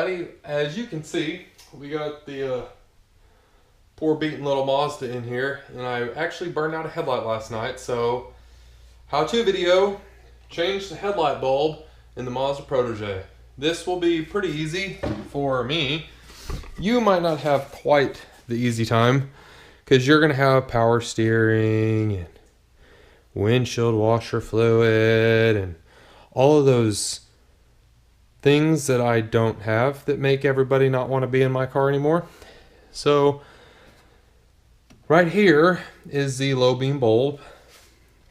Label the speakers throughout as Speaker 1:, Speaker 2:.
Speaker 1: everybody. As you can see, we got the poor beaten little Mazda in here, and I actually burned out a headlight last night, so how-to video, change the headlight bulb in the Mazda Protege. This will be pretty easy for me. You might not have quite the easy time because you're going to have power steering and windshield washer fluid and all of those things that I don't have that make everybody not want to be in my car anymore. So right here is the low beam bulb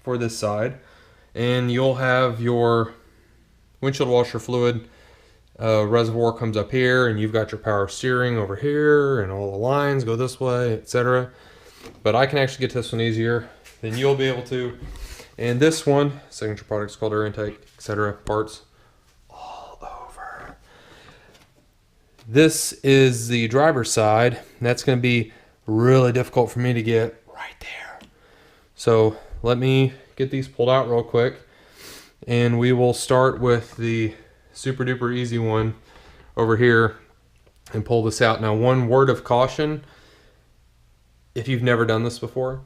Speaker 1: for this side, and you'll have your windshield washer fluid reservoir comes up here, and you've got your power steering over here, and all the lines go this way, etc. But I can actually get this one easier than you'll be able to. And this one, signature products called air intake, etc. parts all over. This is the driver's side. That's going to be really difficult for me to get right there. So let me get these pulled out real quick, and we will start with the super duper easy one over here and pull this out. Now, one word of caution: if you've never done this before,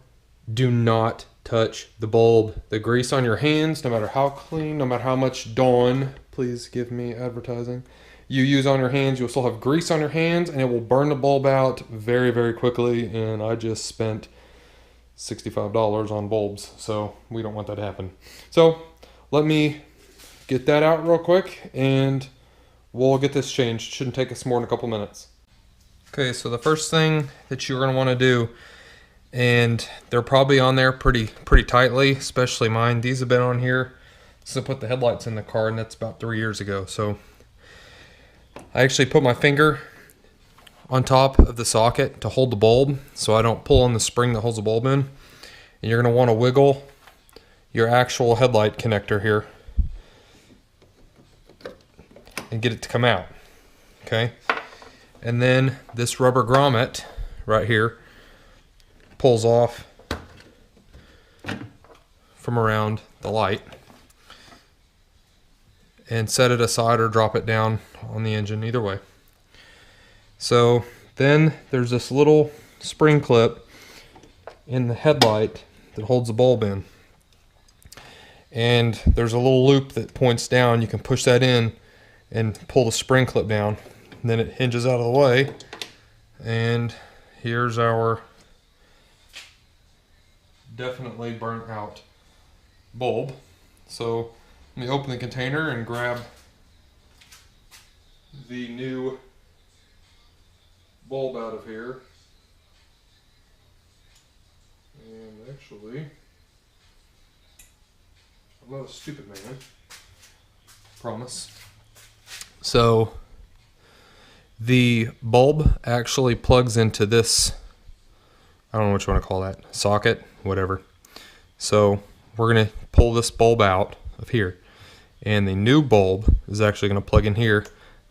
Speaker 1: do not touch the bulb. The grease on your hands, no matter how clean, no matter how much Dawn, please give me advertising, you use on your hands, you'll still have grease on your hands, and it will burn the bulb out very, very quickly. And I just spent $65 on bulbs, so we don't want that to happen. So let me get that out real quick, and we'll get this changed. Shouldn't take us more than a couple minutes. Okay, so the first thing that you're going to want to do, and they're probably on there pretty tightly, especially mine. These have been on here since I put the headlights in the car, and that's about 3 years ago. So I actually put my finger on top of the socket to hold the bulb so I don't pull on the spring that holds the bulb in. And you're going to want to wiggle your actual headlight connector here and get it to come out. Okay, and then this rubber grommet right here pulls off from around the light, and set it aside or drop it down on the engine, either way. So then there's this little spring clip in the headlight that holds the bulb in, and there's a little loop that points down. You can push that in and pull the spring clip down, and then it hinges out of the way, and here's our definitely burnt out bulb. So let me open the container and grab the new bulb out of here. And actually, I'm not a stupid man, promise. So the bulb actually plugs into this, I don't know what you want to call that, socket, whatever. So we're going to pull this bulb out of here, and the new bulb is actually going to plug in here,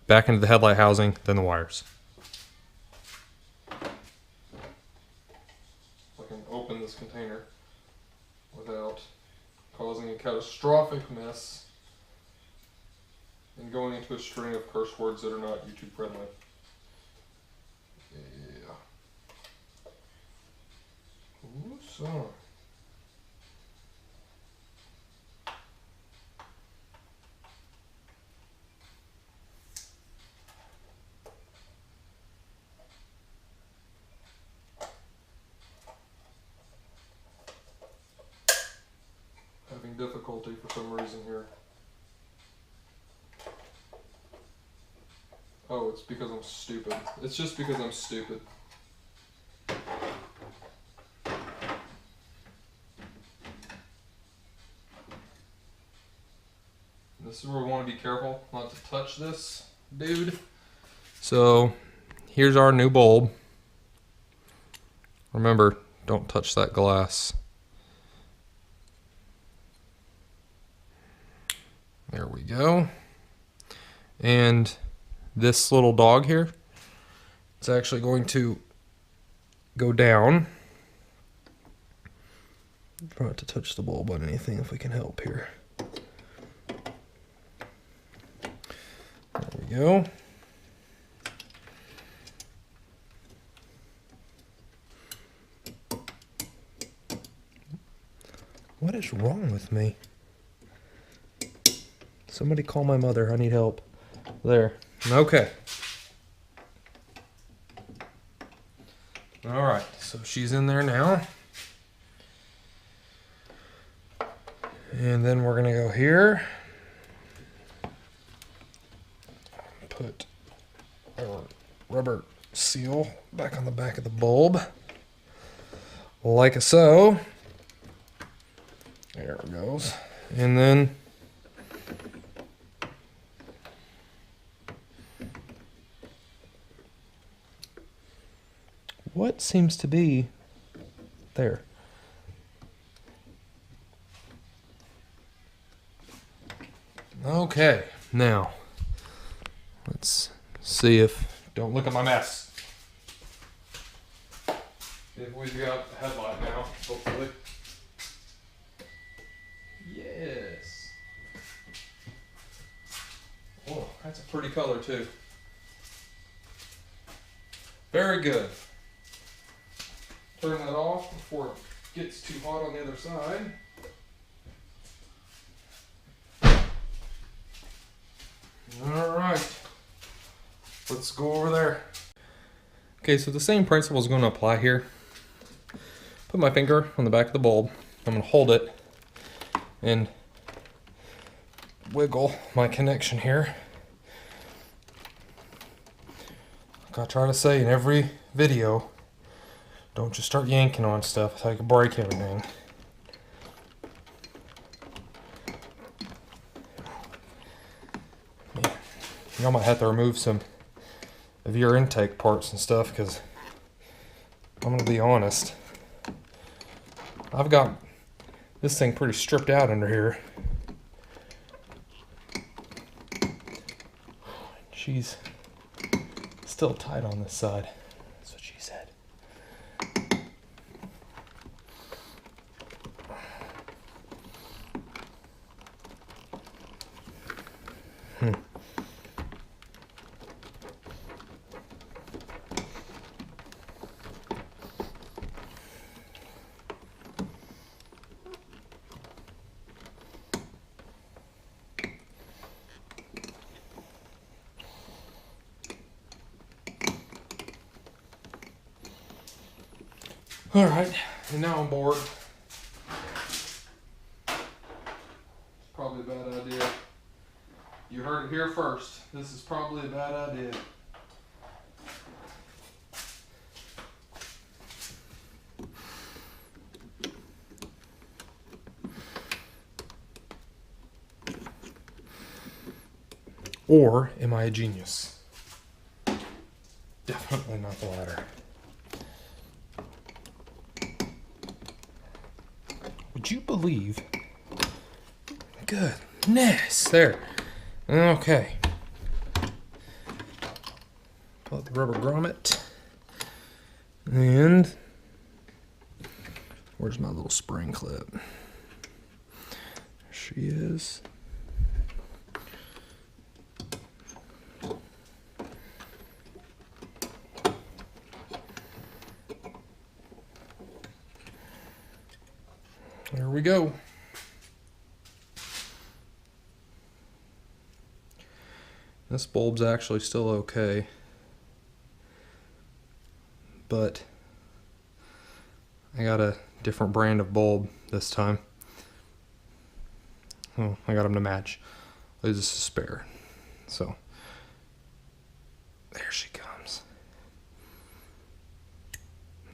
Speaker 1: back into the headlight housing, then the wires. I can open this container without causing a catastrophic mess and going into a string of curse words that are not YouTube friendly. Yeah. Ooh, so. Having difficulty for some reason here. Oh, it's because I'm stupid. It's just because I'm stupid. This is where we want to be careful not to touch this dude. So here's our new bulb. Remember, don't touch that glass. There we go. And this little dog here, it's actually going to go down. Try not to touch the bulb on anything if we can help here. There we go. What is wrong with me? Somebody call my mother. I need help. There. Okay. All right. So she's in there now. And then we're going to go here. Put our rubber seal back on the back of the bulb. Like so. There it goes. And then what seems to be there? Okay, now let's see if, don't look at my mess. If we've got the headlight now, hopefully. Yes. Oh, that's a pretty color too. Very good. Turn that off before it gets too hot on the other side. All right, let's go over there. Okay, so the same principle is going to apply here. Put my finger on the back of the bulb. I'm going to hold it and wiggle my connection here. Like I try to say in every video, don't just start yanking on stuff so you can break everything. Y'all might have to remove some of your intake parts and stuff, because I'm going to be honest, I've got this thing pretty stripped out under here. She's still tight on this side. That's what she said. All right, and now I'm bored. Probably a bad idea. You heard it here first. This is probably a bad idea. Or am I a genius? Definitely not the latter. Would you believe? Goodness, there. Okay. Pull out the rubber grommet. And where's my little spring clip? There she is. There we go. This bulb's actually still okay, but I got a different brand of bulb this time. Oh, I got them to match. This is a spare. So, there she comes.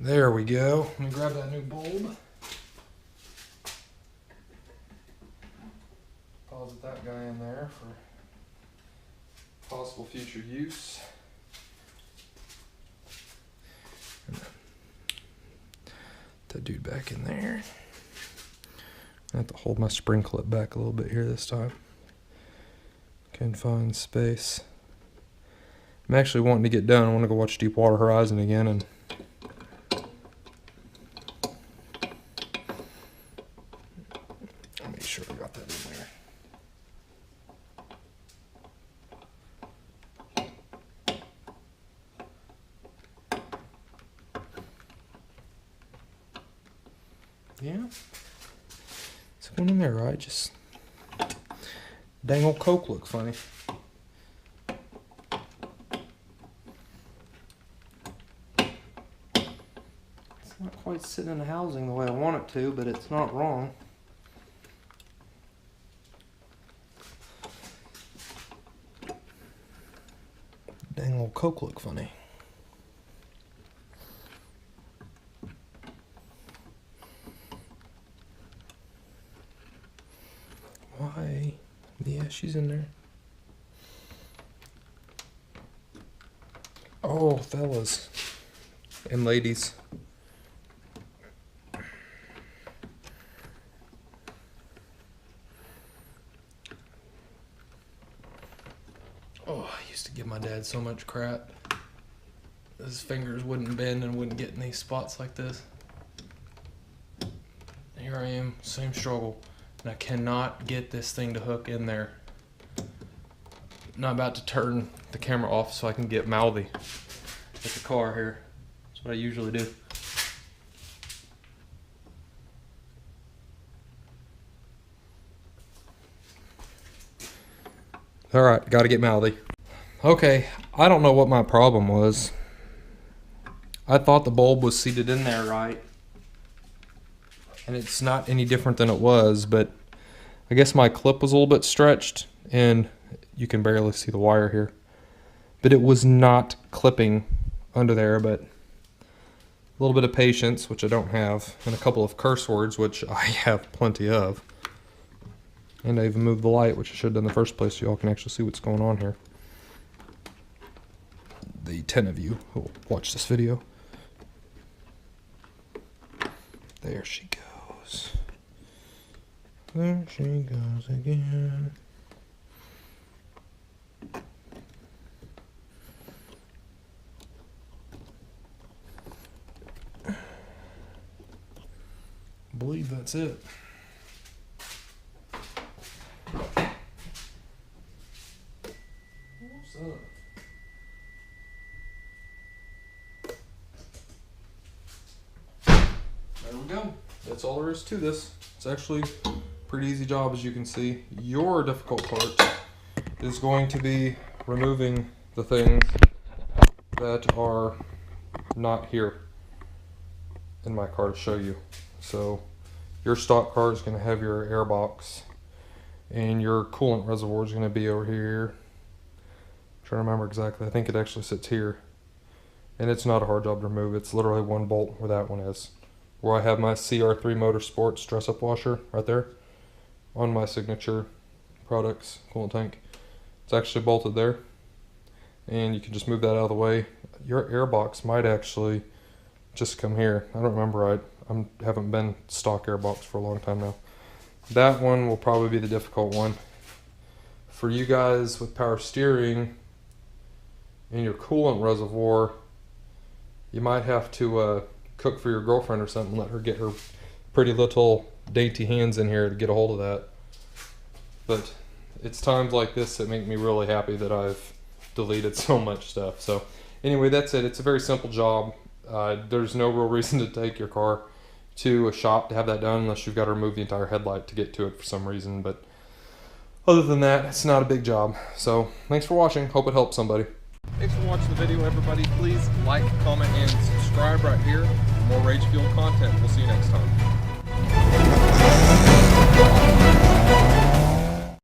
Speaker 1: There we go. Let me grab that new bulb. Deposit that guy in there for possible future use. That dude back in there. I have to hold my spring clip back a little bit here this time. Can't find space. I'm actually wanting to get done. I want to go watch Deepwater Horizon again and make sure I got that in there. Yeah. going in there right. Just dang old Coke look funny. It's not quite sitting in the housing the way I want it to, but it's not wrong. Dang old Coke look funny. Why? Yeah, she's in there. Oh, fellas and ladies. Oh, I used to give my dad so much crap. His fingers wouldn't bend and wouldn't get in these spots like this. Here I am, same struggle. And I cannot get this thing to hook in there. I'm not about to turn the camera off so I can get mouthy at the car here. That's what I usually do. Alright, gotta get mouthy. Okay, I don't know what my problem was. I thought the bulb was seated in there right. And it's not any different than it was, but I guess my clip was a little bit stretched and you can barely see the wire here. But it was not clipping under there, but a little bit of patience, which I don't have, and a couple of curse words, which I have plenty of. And I even moved the light, which I should have done in the first place so y'all can actually see what's going on here. The 10 of you who will watch this video. There she goes. There she goes again. I believe that's it. What's up? There we go. That's all there is to this. It's actually a pretty easy job, as you can see. Your difficult part is going to be removing the things that are not here in my car to show you. So your stock car is going to have your air box and your coolant reservoir is going to be over here. I'm trying to remember exactly. I think it actually sits here. And it's not a hard job to remove. It's literally one bolt where that one is. Where I have my CR3 Motorsports dress-up washer right there on my signature products coolant tank. It's actually bolted there. And you can just move that out of the way. Your air box might actually just come here. I don't remember right. I haven't been stock air box for a long time now. That one will probably be the difficult one. For you guys with power steering and your coolant reservoir, you might have to cook for your girlfriend or something, let her get her pretty little dainty hands in here to get a hold of that. But it's times like this that make me really happy that I've deleted so much stuff. So anyway, that's it. It's a very simple job. There's no real reason to take your car to a shop to have that done unless you've got to remove the entire headlight to get to it for some reason. But other than that, it's not a big job. So thanks for watching. Hope it helps somebody. Thanks for watching the video, everybody. Please like, comment, and subscribe right here for more Rage Fuel content. We'll see you next time.